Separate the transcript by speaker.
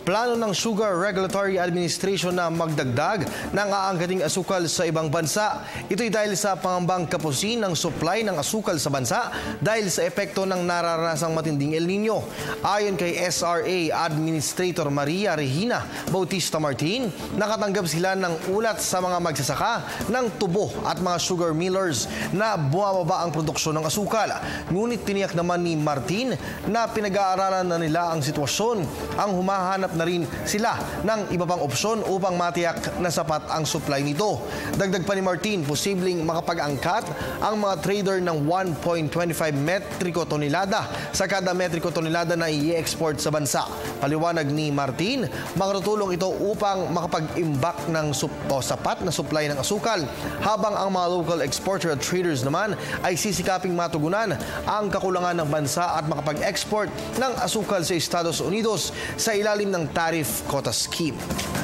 Speaker 1: Plano ng Sugar Regulatory Administration na magdagdag ng aangkating asukal sa ibang bansa. Ito'y dahil sa pangambang kapusin ng supply ng asukal sa bansa dahil sa epekto ng nararanasang matinding El Nino. Ayon kay SRA Administrator Maria Regina Bautista Martin, nakatanggap sila ng ulat sa mga magsasaka ng tubo at mga sugar millers na bumababa ang produksyon ng asukal. Ngunit tiniyak naman ni Martin na pinag-aaralan na nila ang sitwasyon. Ang humahanap na rin sila ng iba pang opsyon upang matiyak na sapat ang supply nito. Dagdag pa ni Martin, posibleng makapag-angkat ang mga trader ng 1.25 metriko tonelada sa kada metriko tonelada na i-export sa bansa. Paliwanag ni Martin, makatutulong ito upang makapag-imbak ng sapat na supply ng asukal, habang ang mga local exporter at traders naman ay sisikaping matugunan ang kakulangan ng bansa at makapag-export ng asukal sa Estados Unidos sa ilalim ng Tariff Quota Scheme.